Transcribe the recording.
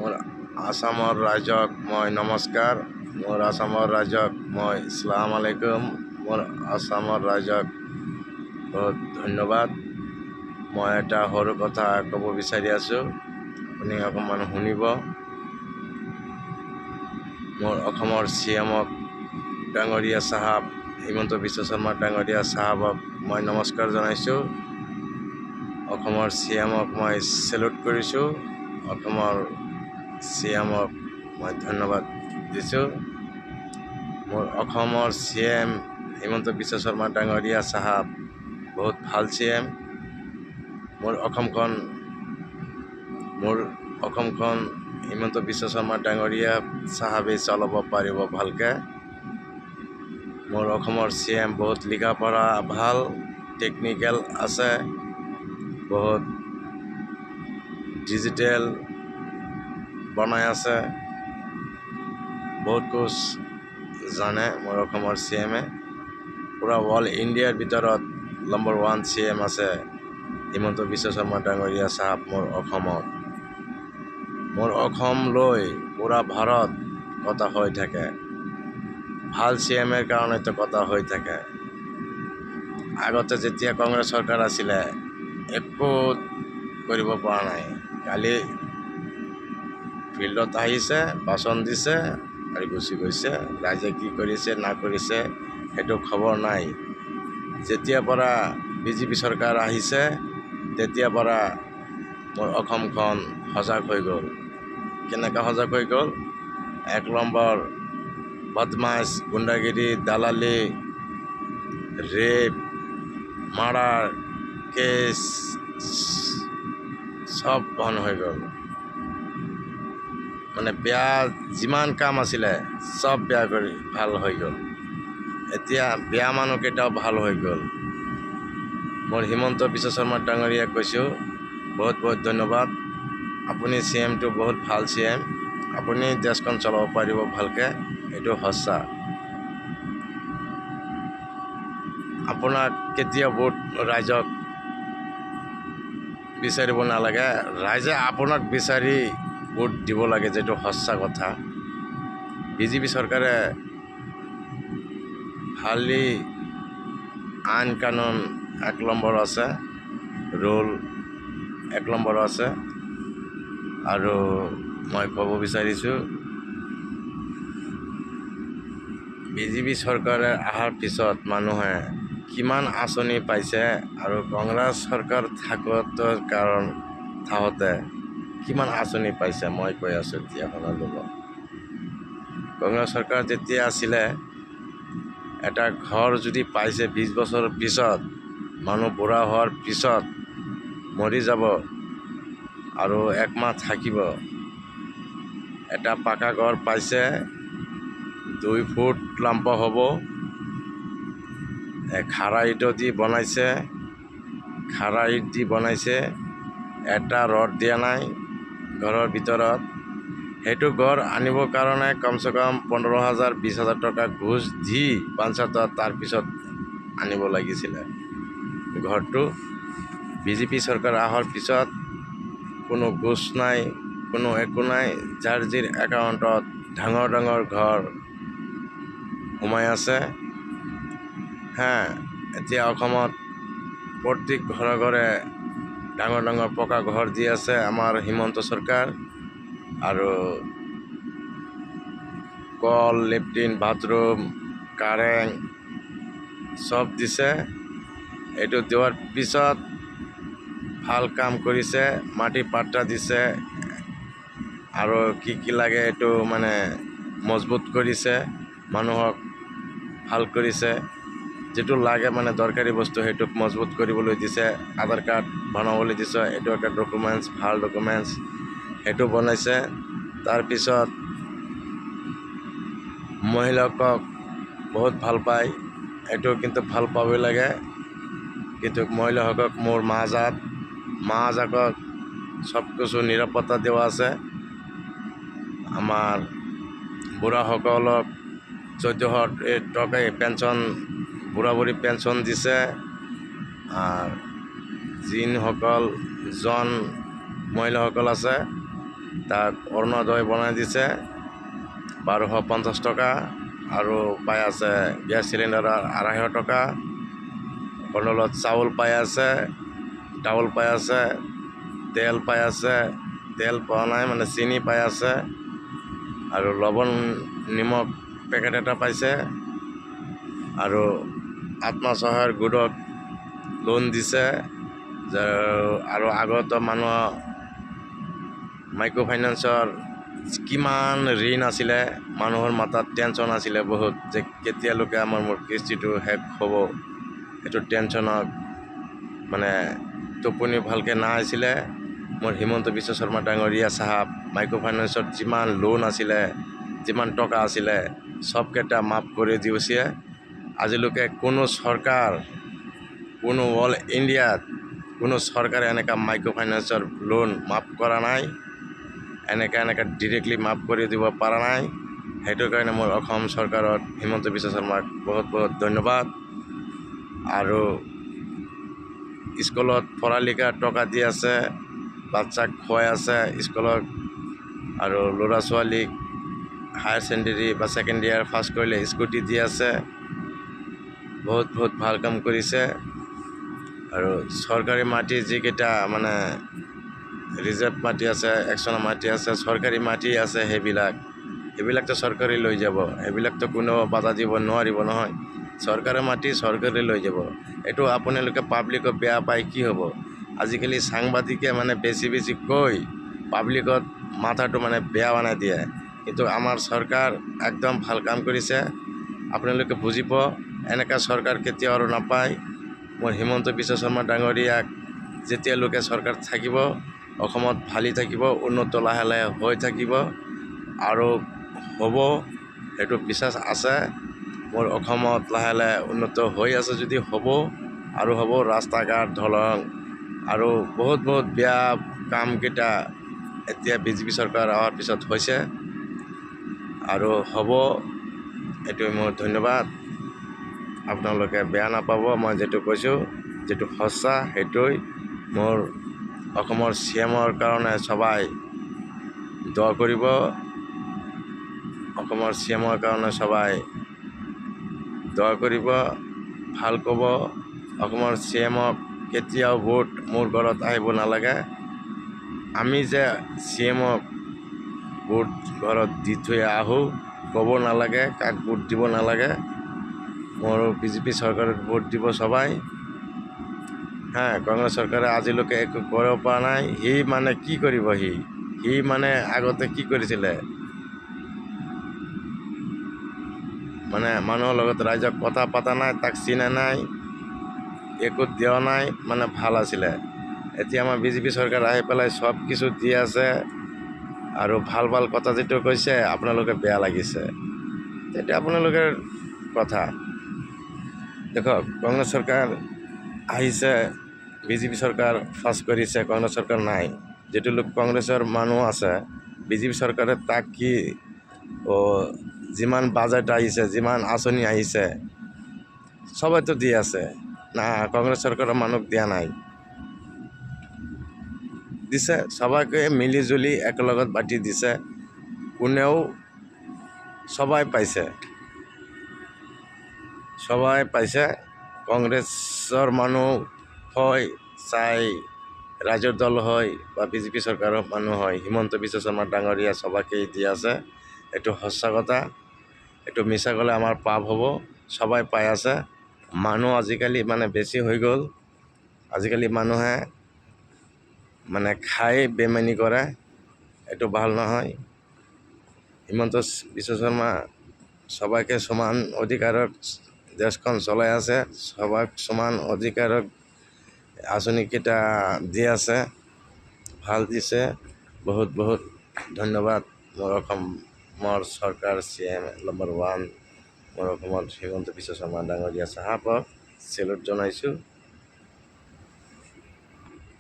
मोर आसामर रायजक मैं नमस्कार। मोर आसामर रायजक मैं अस्सलाम आलैकुम। मोर आसामर रायजक बहुत धन्यवाद। मैं এটা সৰু কথা ক'ব বিচাৰি আছোঁ, আপুনি অকণমান শুনিব। মোৰ অসমৰ চিএমক ডাঙৰীয়া চাহাব হিমন্ত বিশ্ব শৰ্মা ডাঙৰীয়া চাহাবক মই নমস্কাৰ জনাইছোঁ। অসমৰ চিএমক মই চেলুট কৰিছোঁ। অসমৰ চিএমক মই ধন্যবাদ দিছোঁ। মোৰ অসমৰ চিএম হিমন্ত বিশ্ব শৰ্মা ডাঙৰীয়া চাহাব বহুত ভাল চিএম। মোৰ অসমখন হিমন্ত বিশ্ব শৰ্মা ডাঙৰীয়া চাহাবে চলাব পাৰিব ভালকৈ। মোৰ অসমৰ চিএম বহুত লিখা পঢ়া ভাল, টেকনিকেল আছে, বহুত ডিজিটেল বনাই আছে, বহুত কুছ জানে মোৰ অসমৰ চিএমে। পুৰা অল ইণ্ডিয়াৰ ভিতৰত নম্বৰ 1 চিএম আছে হিমন্ত বিশ্ব শৰ্মা ডাঙৰীয়া চাহাব মোৰ অসমত। মোৰ অসম লৈ পুৰা ভাৰত কথা হৈ থাকে, ভাল চিএমৰ কাৰণেতো কথা হৈ থাকে। আগতে যেতিয়া কংগ্ৰেছ চৰকাৰ আছিলে একো কৰিব পৰা নাই, কালি ফিল্ডত আহিছে, ভাষণ দিছে আৰু গুচি গৈছে। ৰাইজে কি কৰিছে না কৰিছে সেইটো খবৰ নাই। যেতিয়াৰ পৰা বিজেপি চৰকাৰ আহিছে তেতিয়াৰ পৰা মোৰ অসমখন সজাগ হৈ গ'ল। কেনেকৈ সজাগ হৈ গ'ল? 1 নম্বৰ বদমাছ, গুণ্ডাগিৰি, দালালি, ৰেপ, মাৰ্ডাৰ কেছ সব বন্ধ হৈ গ'ল। মানে বেয়া যিমান কাম আছিলে সব বেয়া কৰি ভাল হৈ গ'ল। এতিয়া বেয়া মানুহকেইটাও ভাল হৈ গ'ল। মোৰ হিমন্ত বিশ্ব শৰ্মা ডাঙৰীয়াক কৈছোঁ বহুত বহুত ধন্যবাদ। আপুনি চিএমটো বহুত ভাল চিএম। আপুনি দেশখন চলাব পাৰিব ভালকৈ, এইটো সঁচা। আপোনাক কেতিয়া ভোট ৰাইজক বিচাৰিব নালাগে, ৰাইজে আপোনাক বিচাৰি ভোট দিব লাগে, যিটো সঁচা কথা। বিজেপি চৰকাৰে খালি আইন কানুন 1 নম্বৰ আছে, ৰুল 1 নম্বৰ আছে। আৰু মই ক'ব বিচাৰিছোঁ বিজেপি চৰকাৰে অহাৰ পিছত মানুহে কিমান আঁচনি পাইছে আৰু কংগ্ৰেছ চৰকাৰ থাকোঁতে কিমান আঁচনি পাইছে মই কৈ আছোঁ। এতিয়া শুনা ল'ব। কংগ্ৰেছ চৰকাৰ যেতিয়া আছিলে এটা ঘৰ যদি পাইছে 20 বছৰৰ পিছত, মানুহ বুঢ়া হোৱাৰ পিছত মৰি যাব আৰু 1 মাহ থাকিব, এটা পাকা ঘৰ পাইছে 2 ফুট লম্বা হ'ব, খাৰা ইট দি বনাইছে, এটা ৰড দিয়া নাই ঘৰৰ ভিতৰত। সেইটো ঘৰ আনিবৰ কাৰণে কমচে কম 15,000 20,000 টকা ঘোচ দি পঞ্চায়তত তাৰপিছত আনিব লাগিছিলে ঘৰটো। বিজেপি চৰকাৰ অহাৰ পিছত কোনো ঘোচ নাই, কোনো একো নাই। যাৰ একাউণ্টত ডাঙৰ ডাঙৰ ঘৰ সোমাই আছে। এতিয়া অসমত প্ৰত্যেক ঘৰে ঘৰে ডাঙৰ ডাঙৰ পকা ঘৰ দি আছে আমাৰ হিমন্ত চৰকাৰ। আৰু কল, লেট্ৰিন, বাথৰুম, কাৰেণ্ট সব দিছে। এইটো দিয়াৰ পিছত ভাল কাম কৰিছে, মাটি পাট্টা দিছে আৰু কি লাগে এইটো মানে মজবুত কৰিছে, মানুহক ভাল কৰিছে। যিটো লাগে মানে দৰকাৰী বস্তু সেইটোক মজবুত কৰিবলৈ দিছে। আধাৰ কাৰ্ড বনাবলৈ দিছে, এইটো এটা ডকুমেণ্টছ, ভাল ডকুমেণ্টছ, সেইটো বনাইছে। তাৰপিছত মহিলাকক বহুত ভাল পায়, এইটো কিন্তু ভাল পাবই লাগে। কিন্তু মহিলাসকলক মোৰ মাজাকক সব কিছু নিৰাপত্তা দেওয়া আছে। আমাৰ বুঢ়াসকলক 1400 টকা পেঞ্চন, বুঢ়া বুঢ়ী পেঞ্চন দিছে। আৰ যিসকল জন মহিলাসকল আছে তাক অৰুণোদয় বনাই দিছে 1250 টকা, আৰু পাই আছে গেছ চিলিণ্ডাৰৰ 250 টকা, কণ্ট্ৰলত চাউল পাই আছে, ডাউল পাই আছে, তেল পাই আছে, তেল পোৱা নাই মানে চেনি পাই আছে, আৰু লৱণ নিমখ পেকেট এটা পাইছে, আৰু আত্মসহায়ক গোটক লোন দিছে। আৰু আগত মানুহৰ মাইক্ৰ' ফাইনেন্সৰ কিমান ঋণ আছিলে, মানুহৰ মাথাত টেনশ্যন আছিলে বহুত যে কেতিয়ালৈকে মোৰ কিস্তিটো শেষ হ'ব। এইটো টেনশ্যনত মানে টোপনি ভালকৈ নাহিছিলে। মোৰ হিমন্ত বিশ্ব শৰ্মা ডাঙৰীয়া চাহাব মাইক্ৰ' ফাইনেন্সত যিমান লোন আছিলে, যিমান টকা আছিলে, চবকেইটা মাফ কৰি দিছে। আজিলৈকে কোনো চৰকাৰ, কোনো অল ইণ্ডিয়াত কোনো চৰকাৰে এনেকুৱা মাইক্ৰ' ফাইনেন্সৰ লোন মাফ কৰা নাই, এনেকৈ ডিৰেক্টলি মাফ কৰি দিব পৰা নাই। সেইটো কাৰণে মোৰ অসম চৰকাৰত হিমন্ত বিশ্ব শৰ্মাক বহুত বহুত ধন্যবাদ। আৰু স্কুলত পঢ়া লিখাৰ টকা দি আছে, বাচ্চাক খুৱাই আছে স্কুলত, আৰু ল'ৰা ছোৱালীক হায়াৰ ছেকেণ্ডেৰী বা ছেকেণ্ড ইয়াৰ পাছ কৰিলে স্কুটি দি আছে। বহুত বহুত ভাল কাম কৰিছে। আৰু চৰকাৰী মাটি যিকেইটা মানে ৰিজাৰ্ভ মাটি আছে, একচনৰ মাটি আছে, চৰকাৰী মাটি আছে, সেইবিলাকতো চৰকাৰে লৈ যাব। সেইবিলাকতো কোনেও বাধা দিব নোৱাৰিব নহয়। চৰকাৰৰ মাটি চৰকাৰে লৈ যাব। এইটো আপোনালোকে পাব্লিকক বেয়া পায় কি হ'ব? আজিকালি সাংবাদিকে মানে বেছি কৈ পাব্লিকত মাথাটো মানে বেয়া বনাই দিয়ে। কিন্তু আমাৰ চৰকাৰ একদম ভাল কাম কৰিছে। আপোনালোকে বুজিব, এনেকুৱা চৰকাৰ কেতিয়াও আৰু নাপায়। মোৰ হিমন্ত বিশ্ব শৰ্মা ডাঙৰীয়াক যেতিয়ালৈকে চৰকাৰ থাকিব, অসমত ভালি থাকিব, উন্নত লাহে লাহে হৈ থাকিব, আৰু হ'ব, সেইটো বিশ্বাস আছে। মোৰ অসমত লাহে লাহে উন্নত হৈ আছে যদি হ'ব, আৰু হ'ব। ৰাস্তা ঘাট, দলং আৰু বহুত বেয়া কামকেইটা এতিয়া বিজেপি চৰকাৰ অহাৰ পিছত হৈছে, আৰু হ'ব। এইটোৱে মোৰ ধন্যবাদ। আপোনালোকে বেয়া নাপাব, মই যিটো কৈছোঁ, যিটো সঁচা সেইটোৱে। মোৰ অসমৰ CM-ৰ কাৰণে সবাই দোৱা কৰিব। অসমৰ CM-ৰ কাৰণে সবাই দোৱা কৰিব, ভাল ক'ব। অসমৰ CM-ক কেতিয়াও ভোট মোৰ ঘৰত আহিব নালাগে। আমি যে CM-ক ভোট ঘৰত দি থৈ আহোঁ, ক'ব নালাগে কাক ভোট দিব নালাগে। মোৰ বিজেপি চৰকাৰক ভোট দিব সবাই। কংগ্ৰেছ চৰকাৰে আজিলৈকে একো কৰিব পৰা নাই। সি মানে কি কৰিব? সি মানে আগতে কি কৰিছিলে? মানে মানুহৰ লগত ৰাইজক কথা পতা নাই, তাক চিনা নাই, একো দিয়া নাই, মানে ভাল আছিলে। এতিয়া আমাৰ বিজেপি চৰকাৰ আহি পেলাই চব কিছু দি আছে, আৰু ভাল কথা যিটো কৈছে আপোনালোকে বেয়া লাগিছে, তেতিয়া আপোনালোকৰ কথা। দেখক, কংগ্ৰেছ চৰকাৰ আহিছে, বিজেপি চৰকাৰ পাছ কৰিছে, কংগ্ৰেছ চৰকাৰ নাই। যিটো লোক কংগ্ৰেছৰ মানুহ আছে, বিজেপি চৰকাৰে তাক কি যিমান বাজেট আহিছে, যিমান আঁচনি আহিছে, সবাইতো দি আছে না? কংগ্ৰেছ চৰকাৰৰ মানুহক দিয়া নাই? দিছে। সবাইকে মিলি জুলি একেলগত বাটি দিছে। কোনেও সবাই পাইছে, সবাই পাইছে। কংগ্ৰেছৰ মানুহ হয়, চাই ৰাইজৰ দল হয়, বা বিজেপি চৰকাৰৰ মানুহ হয়, হিমন্ত বিশ্ব শৰ্মা ডাঙৰীয়া সবাকেই দি আছে। এইটো সঁচা কথা। এইটো মিছা ক'লে আমাৰ পাপ হ'ব। সবাই পাই আছে। মানুহ আজিকালি মানে বেছি হৈ গ'ল। আজিকালি মানুহে মানে খাই বেমানি কৰে। এইটো ভাল নহয়। হিমন্ত বিশ্ব শৰ্মা সবাইকে সমান অধিকাৰত দেশখন চলাই আছে। সবাক সমান অধিকাৰত আঁচনিকেইটা দি আছে, ভাল দিছে। বহুত ধন্যবাদ। মোৰ অসমৰ চৰকাৰ, CM নম্বৰ 1 মোৰ অসমৰ হিমন্ত বিশ্ব শৰ্মা ডাঙৰীয়া চাহাবক চেলুট জনাইছোঁ।